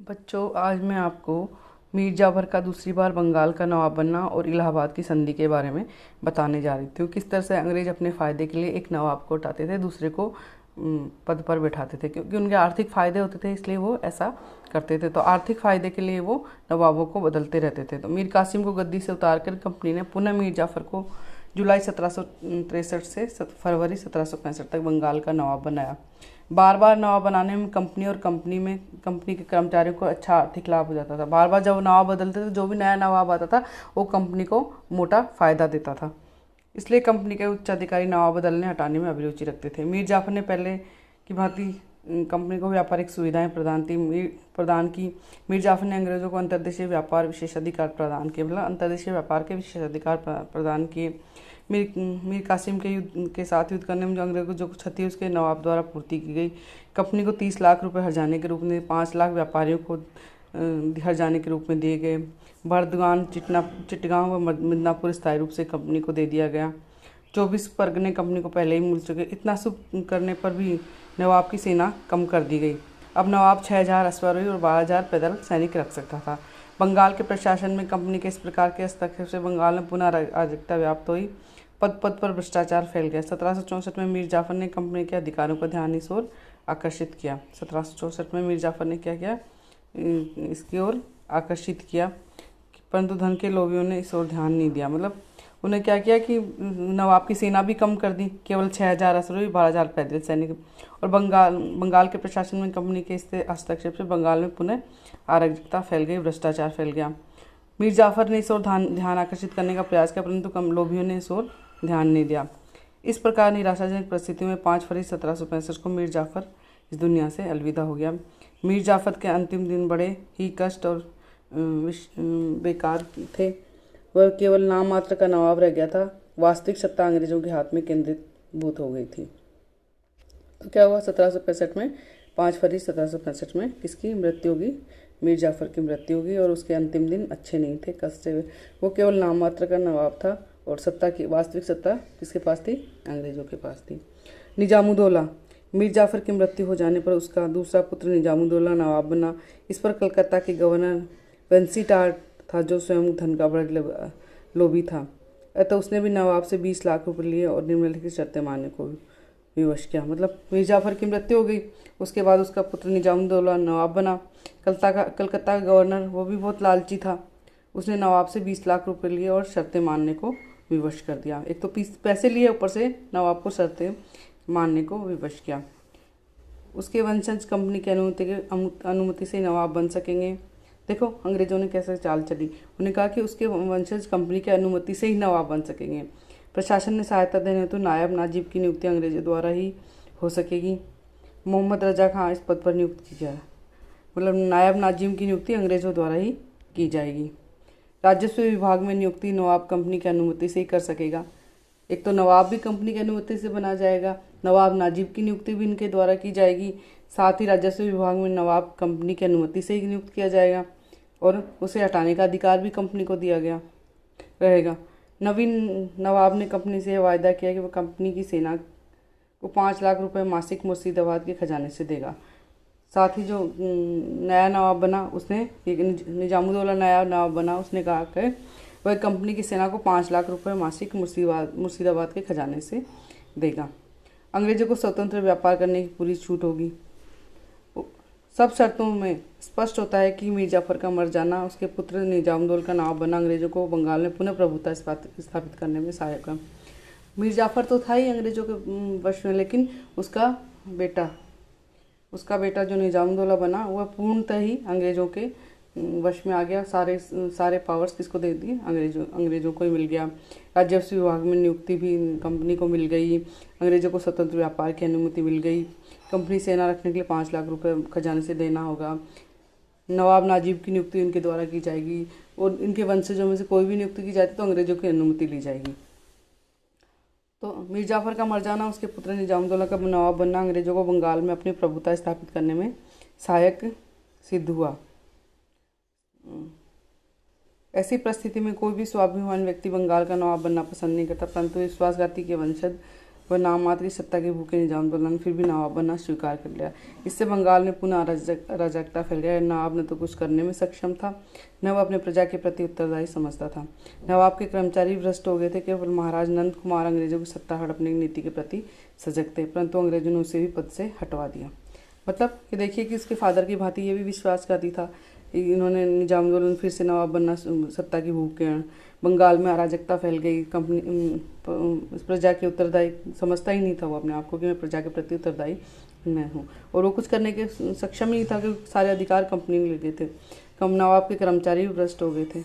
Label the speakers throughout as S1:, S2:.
S1: बच्चों, आज मैं आपको मीर जाफर का दूसरी बार बंगाल का नवाब बनना और इलाहाबाद की संधि के बारे में बताने जा रही थी। किस तरह से अंग्रेज अपने फ़ायदे के लिए एक नवाब को हटाते थे, दूसरे को पद पर बैठाते थे, क्योंकि उनके आर्थिक फ़ायदे होते थे, इसलिए वो ऐसा करते थे। तो आर्थिक फ़ायदे के लिए वो नवाबों को बदलते रहते थे। तो मीर कासिम को गद्दी से उतारकर कंपनी ने पुनः मीर जाफर को जुलाई 1763 से फरवरी 1765 तक बंगाल का नवाब बनाया। बार बार नवाब बनाने में कंपनी के कर्मचारियों को अच्छा आर्थिक लाभ हो जाता था। बार बार जब नवाब बदलते थे, जो भी नया नवाब आता था वो कंपनी को मोटा फायदा देता था। इसलिए कंपनी के उच्च अधिकारी नवाब बदलने हटाने में अभिरुचि रखते थे। मीर जाफर ने पहले की भांति कंपनी को व्यापारिक सुविधाएं प्रदान की। मीर जाफर ने अंग्रेजों को अंतर्देशीय व्यापार विशेषाधिकार प्रदान किए, मतलब अंतर्देशीय व्यापार के विशेषाधिकार प्रदान किए। मीर कासिम के युद्ध के साथ युद्ध करने में जो अंग्रेजों को जो क्षति उसके नवाब द्वारा पूर्ति की गई। कंपनी को 30 लाख रुपए हर्जाने के रूप में, 5 लाख व्यापारियों को हर्जाने के रूप में दिए गए। बर्दगान, चिटगांव व मिदनापुर स्थायी रूप से कंपनी को दे दिया गया। 24 परगने कंपनी को पहले ही मिल चुके। इतना सब करने पर भी नवाब की सेना कम कर दी गई। अब नवाब 6000 अश्वारोही और 12,000 पैदल सैनिक रख सकता था। बंगाल के प्रशासन में कंपनी के इस प्रकार के हस्तक्षेप से बंगाल में पुनः अराजकता व्याप्त हुई। पद पद पर भ्रष्टाचार फैल गया। 1764 में मीर जाफर ने कंपनी के अधिकारों का ध्यान इस ओर आकर्षित किया। 1764 में मीर जाफर ने क्या किया, इसकी ओर आकर्षित किया, परंतु धन के लोभियों ने इस ओर ध्यान नहीं दिया। मतलब उन्हें क्या किया कि नवाब की सेना भी कम कर दी, केवल 6000 अश्वारोही, 12,000 पैदल सैनिक। और बंगाल के प्रशासन में कंपनी के इस हस्तक्षेप से बंगाल में पुनः अराजकता फैल गई, भ्रष्टाचार फैल गया। मीर जाफर ने इस ओर ध्यान आकर्षित करने का प्रयास किया, परंतु कम लोभियों ने इस ओर ध्यान नहीं दिया। इस प्रकार निराशाजनक परिस्थिति में 5 फरवरी 1765 को मीर जाफर इस दुनिया से अलविदा हो गया। मीर जाफर के अंतिम दिन बड़े ही कष्ट और बेकार थे। वह केवल नाम मात्र का नवाब रह गया था। वास्तविक सत्ता अंग्रेजों के हाथ में केंद्रित भूत हो गई थी। तो क्या हुआ, 1765 में 5 फरवरी 1765 में किसकी मृत्यु होगी, मीर जाफर की मृत्यु होगी। और उसके अंतिम दिन अच्छे नहीं थे, कष्ट हुए। वो केवल नाम मात्र का नवाब था और सत्ता की वास्तविक सत्ता किसके पास थी, अंग्रेजों के पास थी। निजामुद्दौला, मीर जाफर की मृत्यु हो जाने पर उसका दूसरा पुत्र निजामुद्दौला नवाब बना। इस पर कलकत्ता के गवर्नर वेंसीटार्ट था, जो स्वयं धन का बड़ा लोभी था। अतः उसने भी नवाब से 20 लाख रुपए लिए और निम्नलिखित शर्तें मानने को विवश किया। मतलब मीर जाफर की मृत्यु हो गई, उसके बाद उसका पुत्र निजामुद्दौला नवाब बना। कलकत्ता का गवर्नर, वो भी बहुत लालची था, उसने नवाब से 20 लाख रुपए लिए और शर्तें मानने को विवश कर दिया। एक तो पैसे लिए, ऊपर से नवाब को शर्तें मानने को विवश किया। उसके वंशज कंपनी की अनुमति से नवाब बन सकेंगे। देखो अंग्रेजों ने कैसे चाल चली, उन्हें कहा कि उसके वंशज कंपनी की अनुमति से ही नवाब बन सकेंगे। प्रशासन ने सहायता देने हेतु नायब नाजिब की नियुक्ति अंग्रेजों द्वारा ही हो सकेगी। मोहम्मद रजा खां इस पद पर नियुक्त किया गया, मतलब नायब नाजिम की नियुक्ति अंग्रेजों द्वारा ही की जाएगी। राजस्व विभाग में नियुक्ति नवाब कंपनी की अनुमति से ही कर सकेगा। एक तो नवाब भी कंपनी की अनुमति से बना जाएगा, नवाब नाजिब की नियुक्ति भी इनके द्वारा की जाएगी, साथ ही राजस्व विभाग में नवाब कंपनी की अनुमति से ही नियुक्त किया जाएगा और उसे हटाने का अधिकार भी कंपनी को दिया गया रहेगा। नवीन नवाब ने कंपनी से वायदा किया कि वह कंपनी की सेना को 5 लाख रुपए मासिक मुर्शिदाबाद के खजाने से देगा। साथ ही जो नया नवाब बना, उसने निजामुद्दौला नया नवाब बना, उसने कहा कि वह कंपनी की सेना को 5 लाख रुपए मासिक मुर्शिदाबाद के खजाने से देगा। अंग्रेजों को स्वतंत्र व्यापार करने की पूरी छूट होगी। सब शर्तों में स्पष्ट होता है कि मीर जाफर का मर जाना, उसके पुत्र निजामुद्दौला का नवाब बनना अंग्रेजों को बंगाल में पुनः प्रभुता स्थापित करने में सहायक है। मीर जाफर तो था ही अंग्रेजों के वश में, लेकिन उसका बेटा जो निजामुद्दौला बना, वह पूर्णतः ही अंग्रेजों के वश में आ गया। सारे पावर्स किसको दे दिए, अंग्रेजों को ही मिल गया। राजस्व विभाग में नियुक्ति भी कंपनी को मिल गई। अंग्रेजों को स्वतंत्र व्यापार की अनुमति मिल गई। कंपनी सेना रखने के लिए 5 लाख रुपए खजाने से देना होगा। नवाब नाजिब की नियुक्ति इनके द्वारा की जाएगी और इनके वंशजों में से कोई भी नियुक्ति की जाती तो अंग्रेजों की अनुमति ली जाएगी। तो मीर जाफर का मर जाना, उसके पुत्र निजामुद्दौला का नवाब बनना अंग्रेजों को बंगाल में अपनी प्रभुता स्थापित करने में सहायक सिद्ध हुआ। ऐसी परिस्थिति में कोई भी स्वाभिमान व्यक्ति बंगाल का नवाब बनना पसंद नहीं करता, परंतु विश्वासघाती के वंशज वह नाम मात्र की सत्ता के भूखे निजामुद्दौला ने फिर भी नवाब बनना स्वीकार कर लिया। इससे बंगाल में पुनः अराजकता फैल गया। नवाब न तो कुछ करने में सक्षम था, न वह अपने प्रजा के प्रति उत्तरदायी समझता था। नवाब के कर्मचारी भ्रष्ट हो गए थे। केवल महाराज नंद कुमार अंग्रेजों की सत्ता हड़पने की नीति के प्रति सजग थे, परंतु अंग्रेजों ने उसे भी पद से हटवा दिया। मतलब कि देखिए कि उसके फादर की भांति ये भी विश्वासघाती था। इन्होंने निजामुद्दौला ने फिर से नवाब बनना सत्ता की भूख के, बंगाल में अराजकता फैल गई। प्रजा के उत्तरदायी समझता ही नहीं था वो अपने आप को कि मैं प्रजा के प्रति उत्तरदायी मैं हूँ, और वो कुछ करने के सक्षम ही नहीं था क्योंकि सारे अधिकार कंपनी में लगे थे। नवाब के कर्मचारी भी भ्रष्ट हो गए थे।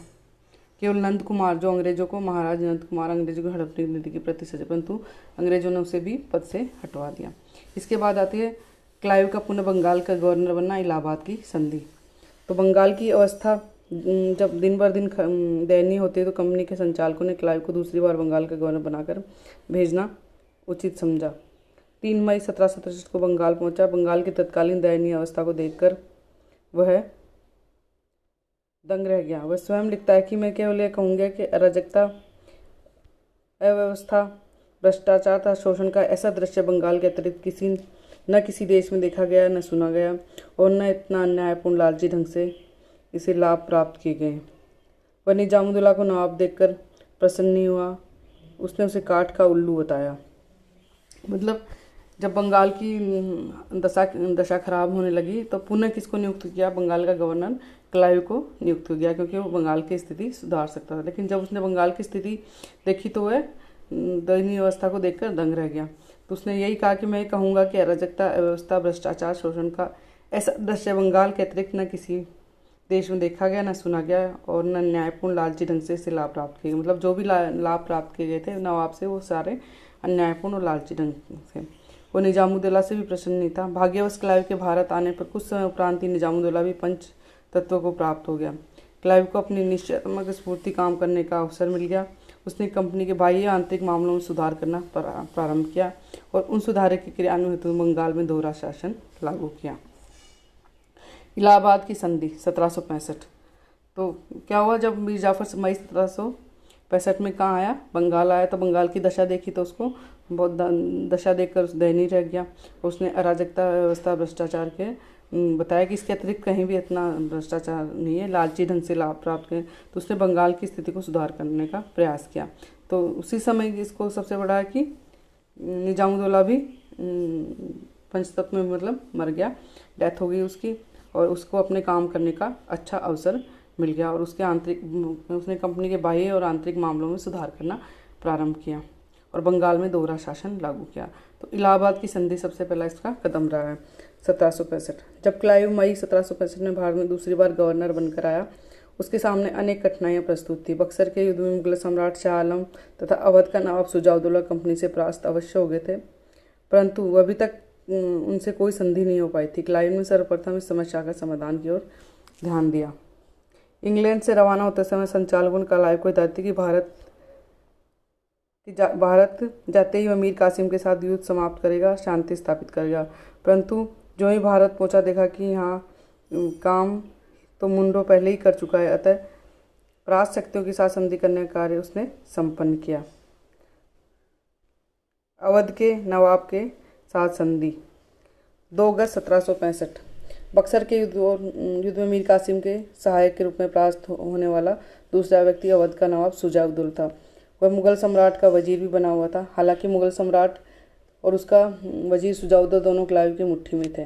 S1: केवल नंद कुमार जो अंग्रेजों को महाराज नंद कुमार अंग्रेजों को हड़पने की नीति के प्रति सजग, परंतु अंग्रेजों ने उसे भी पद से हटवा दिया। इसके बाद आती है क्लाइव का पुनः बंगाल का गवर्नर बनना, इलाहाबाद की संधि। तो बंगाल की अवस्था जब दिन बर दिन दयनीय होती है तो कंपनी के संचालकों ने क्लाइव को दूसरी बार बंगाल का गवर्नर बनाकर भेजना उचित समझा। 3 मई 1767 को बंगाल पहुंचा। बंगाल की तत्कालीन दयनीय अवस्था को देखकर वह दंग रह गया। वह स्वयं लिखता है कि मैं केवल यह कहूँगा कि अराजकता, अव्यवस्था, भ्रष्टाचार तथा शोषण का ऐसा दृश्य बंगाल के अतिरिक्त न किसी देश में देखा गया, न सुना गया, और न इतना अन्यायपूर्ण लालची ढंग से इसे लाभ प्राप्त किए गए। वह निजामुद्दौला को नवाब देखकर प्रसन्न नहीं हुआ, उसने उसे काठ का उल्लू बताया। मतलब जब बंगाल की दशा खराब होने लगी तो पुनः किसको नियुक्त किया? बंगाल का गवर्नर क्लाइव को नियुक्त किया, क्योंकि वो बंगाल की स्थिति सुधार सकता था। लेकिन जब उसने बंगाल की स्थिति देखी तो वह दयनीय अवस्था को देखकर दंग रह गया। तो उसने यही कहा कि मैं कहूँगा कि अराजकता, अव्यवस्था, भ्रष्टाचार, शोषण का ऐसा दृश्य बंगाल के अतिरिक्त न किसी देश में देखा गया, न सुना गया, और न न्यायपूर्ण लालची ढंग से इससे लाभ प्राप्त किए। मतलब जो भी लाभ प्राप्त किए गए थे नवाब से, वो सारे अन्यायपूर्ण और लालची ढंग से। वो निजामुद्दौला से भी प्रसन्न नहीं था। भाग्यवश क्लाइव के भारत आने पर कुछ समय उपरांत ही निजामुद्दौला भी पंच तत्व को प्राप्त हो गया। क्लाइव को अपनी निश्चयात्मक स्फूर्ति काम करने का अवसर मिल गया। उसने कंपनी के बाह्य आंतरिक मामलों में सुधार करना प्रारंभ किया और उन सुधारों के क्रियान्वयन हेतु बंगाल में दोहरा शासन लागू किया। इलाहाबाद की संधि 1765। तो क्या हुआ, जब मीर जाफर मई 1765 में कहाँ आया? बंगाल आया। तो बंगाल की दशा देखी तो उसको बहुत दशा देखकर दयनीय रह गया। उसने अराजकता, व्यवस्था, भ्रष्टाचार के बताया कि इसके अतिरिक्त कहीं भी इतना भ्रष्टाचार नहीं है, लालची ढंग से लाभ प्राप्त करें। तो उसने बंगाल की स्थिति को सुधार करने का प्रयास किया। तो उसी समय इसको सबसे बड़ा है कि निजामुद्दौला भी पंचतत्व में मतलब मर गया, डेथ हो गई उसकी, और उसको अपने काम करने का अच्छा अवसर मिल गया और उसने कंपनी के बाह्य और आंतरिक मामलों में सुधार करना प्रारंभ किया और बंगाल में दोहरा शासन लागू किया। तो इलाहाबाद की संधि सबसे पहला इसका कदम रहा है 1765। जब क्लाइव मई 1765 में भारत में दूसरी बार गवर्नर बनकर आया, उसके सामने अनेक कठिनाइयां प्रस्तुत थी। बक्सर के युद्ध में मुगल सम्राट शाह आलम तथा अवध का नवाब शुजाउद्दौला कंपनी से परास्त अवश्य हो गए थे, परंतु अभी तक उनसे कोई संधि नहीं हो पाई थी। क्लाइव ने सर्वप्रथम इस समस्या का समाधान की ओर ध्यान दिया। इंग्लैंड से रवाना होते समय संचालकों ने क्लाइव को हिदायत दी कि भारत जाते ही वह मीर कासिम के साथ युद्ध समाप्त करेगा, शांति स्थापित करेगा। परंतु जो ही भारत पहुंचा, देखा कि यहाँ काम तो मुंडो पहले ही कर चुका है, अतः परास्त शक्तियों के साथ संधि करने का कार्य उसने संपन्न किया। अवध के नवाब के साथ संधि 2 अगस्त 1765। बक्सर के युद्ध में मीर कासिम के सहायक के रूप में परास्त होने वाला दूसरा व्यक्ति अवध का नवाब शुजाउद्दौला था। वह मुगल सम्राट का वजीर भी बना हुआ था। हालांकि मुगल सम्राट और उसका वजीर शुजाउद्दौला दोनों क्लाइव की मुट्ठी में थे।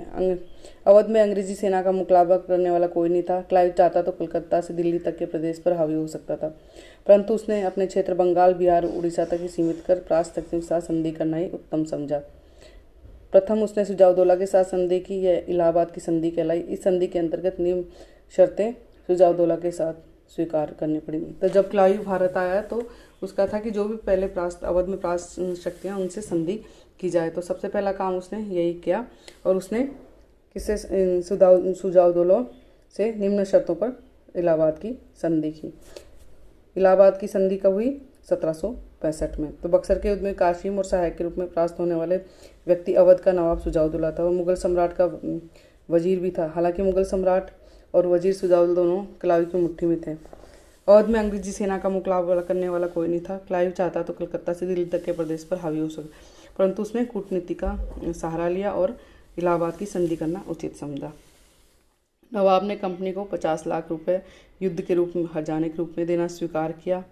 S1: अवध में अंग्रेजी सेना का मुकाबला करने वाला कोई नहीं था। क्लाइव चाहता तो कलकत्ता से दिल्ली तक के प्रदेश पर हावी हो सकता था, परंतु उसने अपने क्षेत्र बंगाल, बिहार, उड़ीसा तक ही सीमित कर परास्त शक्तियों के साथ संधि करना ही उत्तम समझा। प्रथम उसने शुजाउद्दौला के साथ संधि की, यह इलाहाबाद की संधि कहलाई। इस संधि के अंतर्गत निम्न शर्तें शुजाउद्दौला के साथ स्वीकार करनी पड़ी। तो जब क्लाइव भारत आया तो उसका था कि जो भी पहले अवध में परास्त शक्तियाँ उनसे संधि की जाए। तो सबसे पहला काम उसने यही किया और उसने किससे? शुजाउद्दौला से निम्न शर्तों पर इलाहाबाद की संधि की। इलाहाबाद की संधि कब हुई? 1765 में। तो बक्सर के युद्ध में कासिम और सहायक के रूप में परास्त होने वाले व्यक्ति अवध का नवाब शुजाउद्दौला था। वह मुगल सम्राट का वजीर भी था। हालांकि मुगल सम्राट और वजीर शुजाउद्दौला दोनों क्लाइव की मुट्ठी में थे। अवध में अंग्रेजी सेना का मुकाबला करने वाला कोई नहीं था। क्लाइव चाहता तो कलकत्ता से दिल्ली तक के प्रदेश पर हावी हो सके, परंतु उसने कूटनीति का सहारा लिया और इलाहाबाद की संधि करना उचित समझा। नवाब ने कंपनी को 50 लाख रुपए युद्ध के रूप में खजाने के रूप में देना स्वीकार किया।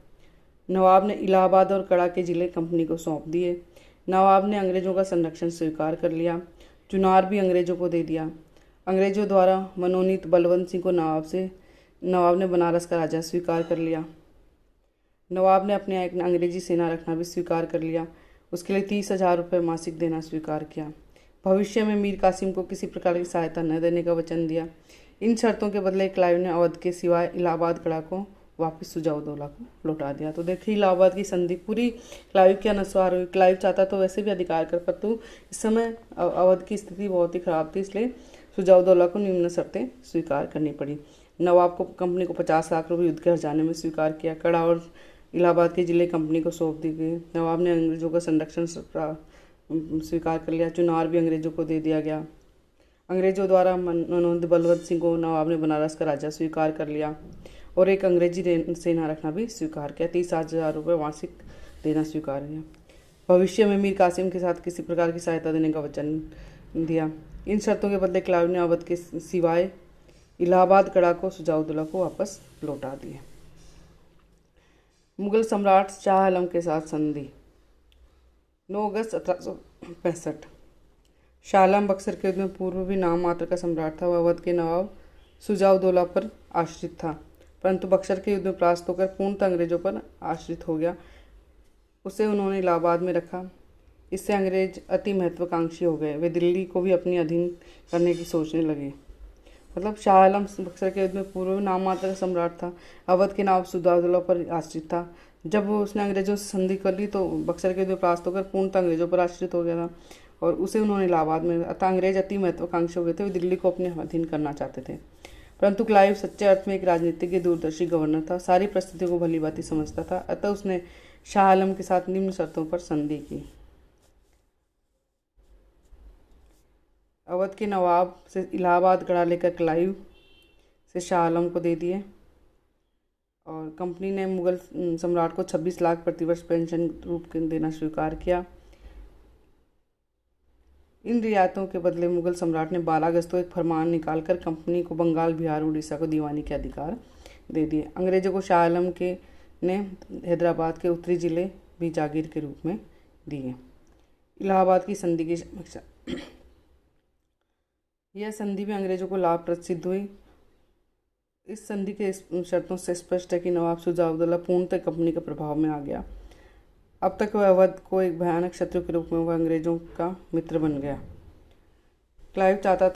S1: नवाब ने इलाहाबाद और कड़ा के जिले कंपनी को सौंप दिए। नवाब ने अंग्रेजों का संरक्षण स्वीकार कर लिया। चुनार भी अंग्रेजों को दे दिया। अंग्रेजों द्वारा मनोनीत बलवंत सिंह को नवाब ने बनारस का राजा स्वीकार कर लिया। नवाब ने अपने एक अंग्रेजी सेना रखना भी स्वीकार कर लिया। उसके लिए 30,000 रुपये मासिक देना स्वीकार किया। भविष्य में मीर कासिम को किसी प्रकार की सहायता न देने का वचन दिया। इन शर्तों के बदले क्लाइव ने अवध के सिवाय इलाहाबाद कड़ा को वापस सुजाउद्दौला को लौटा दिया। तो देखिए इलाहाबाद की संधि पूरी क्लाइव के अनुसार हुई। क्लाइव चाहता तो वैसे भी अधिकार कर, परंतु इस समय अवध की स्थिति बहुत ही खराब थी, इसलिए सुजाउद्दौला को निम्न शर्तें स्वीकार करनी पड़ी। नवाब को कंपनी को 50 लाख रुपये युद्ध के हर्जाने में स्वीकार किया। कड़ा और इलाहाबाद के जिले कंपनी को सौंप दी गई। नवाब ने अंग्रेजों का संरक्षण स्वीकार कर लिया। चुनार भी अंग्रेजों को दे दिया गया। अंग्रेजों द्वारा मनोनीत बलवंत सिंह को नवाब ने बनारस का राजा स्वीकार कर लिया और एक अंग्रेजी सेना रखना भी स्वीकार किया। 30,000 रुपये मासिक देना स्वीकार किया। भविष्य में मीर कासिम के साथ किसी प्रकार की सहायता देने का वचन दिया। इन शर्तों के बदले क्लाइव ने अवध के सिवाय इलाहाबाद कड़ा को सुजाउद्दौला को वापस लौटा दिया। मुगल सम्राट शाह आलम के साथ संधि। 9 अगस्त 1865। शाह आलम बक्सर के युद्ध में पूर्व भी नाम मात्र का सम्राट था। वह अवध के नवाब सुजाउद्दौला पर आश्रित था, परंतु बक्सर के युद्ध में परास्त होकर पूर्णतः अंग्रेजों पर आश्रित हो गया। उसे उन्होंने इलाहाबाद में रखा। इससे अंग्रेज अति महत्वाकांक्षी हो गए। वे दिल्ली को भी अपने अधीन करने की सोचने लगे। मतलब शाह आलम बक्सर के युद्ध में पूर्व नाम मात्र का सम्राट था, अवध के नवाब सुजाउद्दौला पर आश्रित था। जब उसने अंग्रेजों से संधि कर ली तो बक्सर के युद्ध में परास्त होकर पूर्णतः अंग्रेजों पर आश्रित हो गया था और उसे उन्होंने इलाहाबाद में, अतः अंग्रेज अति महत्वाकांक्षी हो गए थे। वे दिल्ली को अपने अधीन करना चाहते थे, परंतु क्लाइव सच्चे अर्थ में एक राजनीतिज्ञ दूरदर्शी गवर्नर था। सारी परिस्थितियों को भली भांति समझता था, अतः उसने शाह आलम के साथ निम्न शर्तों पर संधि की। अवध के नवाब से इलाहाबाद कड़ा लेकर क्लाइव से शाह आलम को दे दिए और कंपनी ने मुगल सम्राट को 26 लाख प्रतिवर्ष पेंशन रूप देना स्वीकार किया। इन रियायतों के बदले मुगल सम्राट ने 12 अगस्त को एक फरमान निकालकर कंपनी को बंगाल, बिहार, उड़ीसा को दीवानी के अधिकार दे दिए। अंग्रेजों को शाह आलम के ने हैदराबाद के उत्तरी जिले भी जागीर के रूप में दिए। इलाहाबाद की संधि की समीक्षा। यह संधि भी अंग्रेजों को लाभप्रद सिद्ध हुई। इस संधि के शर्तों से स्पष्ट है कि नवाब सुजाउद्दौला पूर्णतः कंपनी के प्रभाव में आ गया। अब तक वह अवध को एक भयानक शत्रु के रूप में वह अंग्रेजों का मित्र बन गया। क्लाइव चाहता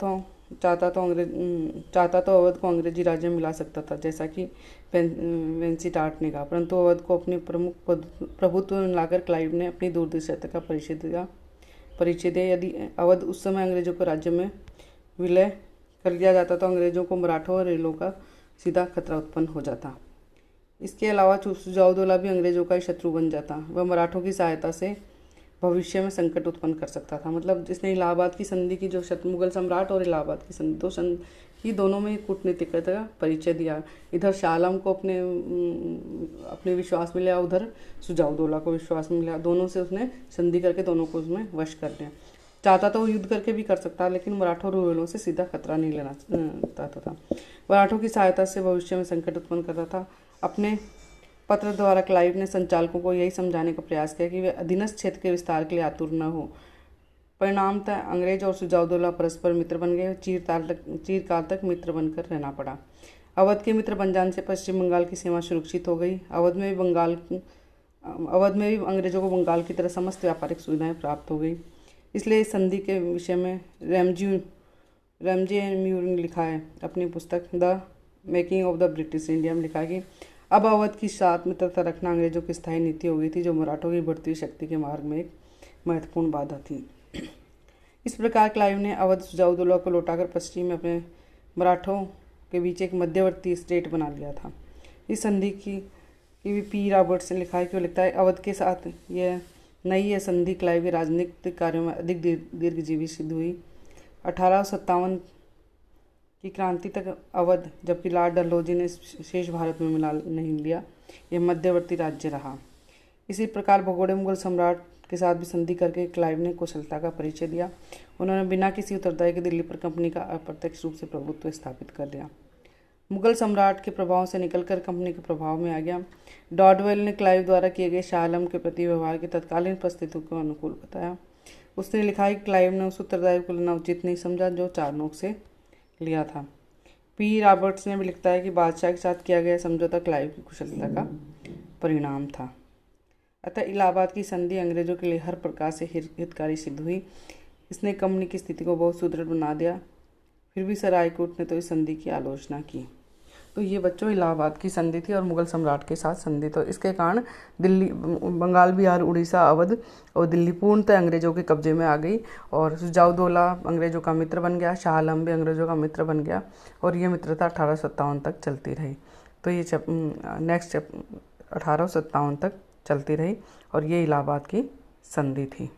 S1: तो अवध को अंग्रेजी राज्य में मिला सकता था, जैसा कि वेंसीटार्ट ने कहा, परंतु अवध को अपने प्रमुख प्रभुत्व में लाकर क्लाइव ने अपनी दूरदर्शिता का परिचय दिया। यदि अवध उस समय अंग्रेजों को राज्य में विलय कर लिया जाता तो अंग्रेजों को मराठों और रेलों का सीधा खतरा उत्पन्न हो जाता। इसके अलावा सुजाउद्दौला भी अंग्रेजों का ही शत्रु बन जाता। वह मराठों की सहायता से भविष्य में संकट उत्पन्न कर सकता था। मतलब जिसने इलाहाबाद की संधि की, जो मुगल सम्राट और इलाहाबाद की संधि, दोनों में कूटनीतिक का परिचय दिया। इधर शाह आलम को अपने विश्वास में लिया, उधर सुजाउद्दौला को विश्वास में लिया। दोनों से उसने संधि करके दोनों को उसमें वश कर लिया। चाहता तो वो युद्ध करके भी कर सकता, लेकिन मराठों और रुहेलों से सीधा खतरा नहीं लेना चाहता था। मराठों की सहायता से भविष्य में संकट उत्पन्न करता था। अपने पत्र द्वारा क्लाइव ने संचालकों को यही समझाने का प्रयास किया कि वे अधीनस्थ क्षेत्र के विस्तार के लिए आतुर न हो। परिणामतः अंग्रेज और सुजाउद्दौला परस्पर मित्र बन गए। चिरकाल तक मित्र बनकर रहना पड़ा। अवध के मित्र बन जाने से पश्चिम बंगाल की सीमा सुरक्षित हो गई। अवध में भी अंग्रेजों को बंगाल की तरह समस्त व्यापारिक सुविधाएं प्राप्त हो गई। इसलिए इस संधि के विषय में रैमजे म्यूर ने लिखा है अपनी पुस्तक the making of the British India में लिखा है कि अब अवध की साथ मित्रता रखना अंग्रेजों की स्थायी नीति हो गई थी, जो मराठों की बढ़ती हुई शक्ति के मार्ग में एक महत्वपूर्ण बाधा थी। इस प्रकार क्लाइव ने अवध सुजाउद्दौला को लौटाकर पश्चिम में अपने मराठों के बीच एक मध्यवर्ती स्टेट बना लिया था। इस संधि की भी पी रॉबर्ट्स ने लिखा है कि वो लिखता है अवध के साथ यह संधि क्लाइव के राजनीतिक कार्यों में अधिक दीर्घजीवी सिद्ध हुई। 1857 की क्रांति तक अवध, जबकि लॉर्ड डलहौजी ने शेष भारत में नहीं लिया, यह मध्यवर्ती राज्य रहा। इसी प्रकार भगोड़े मुगल सम्राट के साथ भी संधि करके क्लाइव ने कुशलता का परिचय दिया। उन्होंने बिना किसी उत्तरदायी के दिल्ली पर कंपनी का अप्रत्यक्ष रूप से प्रभुत्व स्थापित कर दिया। मुगल सम्राट के प्रभाव से निकलकर कंपनी के प्रभाव में आ गया। डॉडवेल ने क्लाइव द्वारा किए गए शाह आलम के प्रति व्यवहार की तत्कालीन परिस्थितियों को अनुकूल बताया। उसने लिखा कि क्लाइव ने उस उत्तरदायित्व को लेना उचित नहीं समझा जो चारनोक से लिया था। पी रॉबर्ट्स ने भी लिखता है कि बादशाह के साथ किया गया समझौता क्लाइव की कुशलता का परिणाम था। अतः इलाहाबाद की संधि अंग्रेजों के लिए हर प्रकार से हितकारी सिद्ध हुई। इसने कंपनी की स्थिति को बहुत सुदृढ़ बना दिया। फिर भी सर हाईकोर्ट ने तो इस संधि की आलोचना की। तो ये बच्चों इलाहाबाद की संधि थी और मुगल सम्राट के साथ संधि। तो इसके कारण दिल्ली, बंगाल, बिहार, उड़ीसा, अवध और दिल्ली पूर्णतः अंग्रेजों के कब्जे में आ गई और सुजाउद्दौला अंग्रेजों का मित्र बन गया, शाह आलम भी अंग्रेजों का मित्र बन गया और ये मित्रता 1857 तक चलती रही। तो ये 1857 तक चलती रही और ये इलाहाबाद की संधि थी।